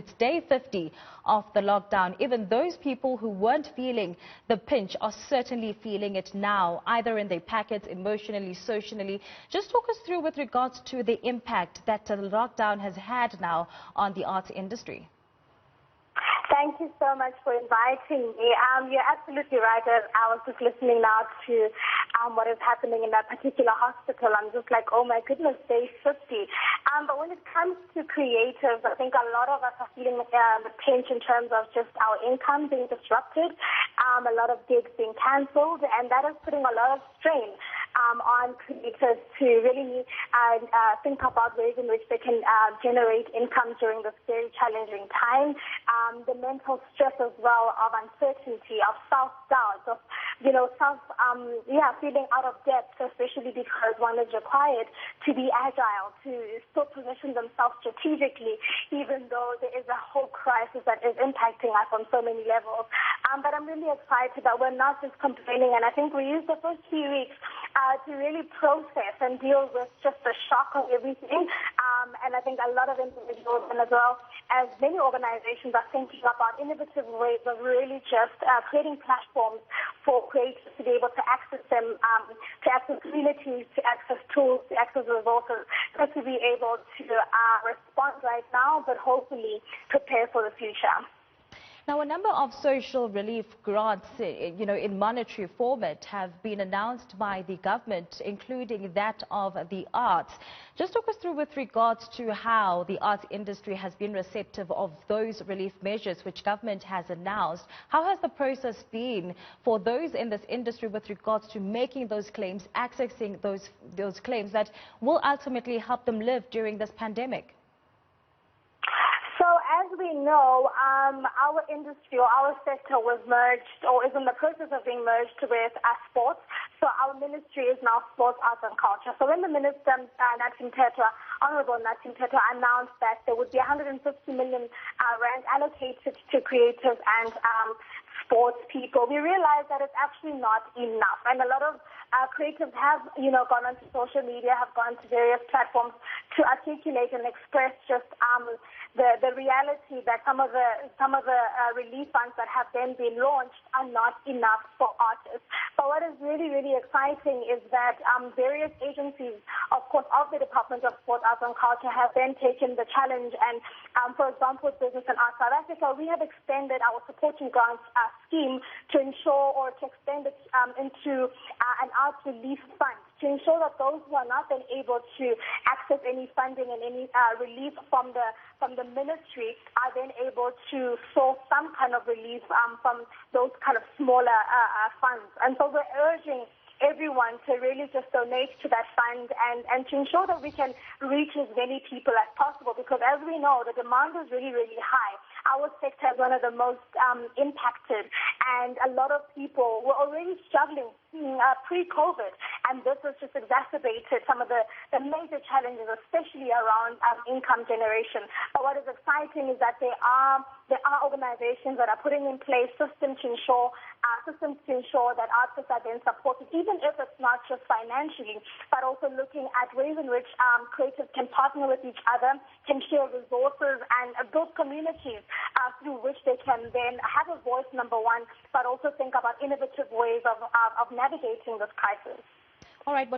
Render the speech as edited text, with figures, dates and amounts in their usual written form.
It's day 50 of the lockdown. Even those people who weren't feeling the pinch are certainly feeling it now, either in their pockets, emotionally, socially. Just talk us through with regards to the impact that the lockdown has had now on the arts industry. Thank you so much for inviting me. You're absolutely right. I was just listening now to what is happening in that particular hospital. I'm just like, oh my goodness, day 50. But when it comes to creatives, I think a lot of us are feeling the pinch in terms of just our income being disrupted, a lot of gigs being cancelled, and that is putting a lot of strain on creators to really think about ways in which they can generate income during this very challenging time. The mental stress as well of uncertainty, of self-doubt, of, feeling out of depth, especially because one is required to be agile, to still position themselves strategically, even though there is a whole crisis that is impacting us on so many levels. But I'm really excited that we're not just complaining, and I think we used the first few weeks to really process and deal with just the shock of everything. And I think a lot of individuals and as well as many organizations are thinking about innovative ways of really just creating platforms for creators to be able to access them, to access communities, to access tools, to access resources, just to be able to respond right now, but hopefully prepare for the future. Now, a number of social relief grants, in monetary format have been announced by the government, including that of the arts. Just talk us through with regards to how the arts industry has been receptive of those relief measures which government has announced. How has the process been for those in this industry with regards to making those claims, accessing those claims that will ultimately help them live during this pandemic? So as we know, our industry or our sector was merged or is in the process of being merged with sports. So our ministry is now Sports, Arts and Culture. So when the Minister, Honorable Nathi Mthethwa, announced that there would be 150 million rand allocated to creatives and sports people, we realized that it's actually not enough. And a lot of creatives have, gone onto social media, have gone to various platforms to articulate and express just the reality that some of the relief funds that have then been launched are not enough for artists. But what is really, really exciting is that various agencies, of course, of the Department of Sport, Arts and Culture have then taken the challenge. And, for example, Business and Arts South Africa, we have extended our supporting grants scheme to ensure or to extend it into an arts relief fund, to ensure that those who are not then able to access any funding and any relief from the ministry are then able to source some kind of relief from those kind of smaller funds. And so we're urging everyone to really just donate to that fund and to ensure that we can reach as many people as possible, because as we know, the demand is really, really high. Our sector is one of the most impacted, and a lot of people were already struggling pre-COVID, and this has just exacerbated some of the major challenges, especially around income generation. But what is exciting is that there are organizations that are putting in place systems to ensure that artists are then supported, even if it's not just financially, but also looking at ways in which creatives can partner with each other, can share resources and build communities through which they can then have a voice, number one, but also think about innovative ways of navigating this crisis. All right.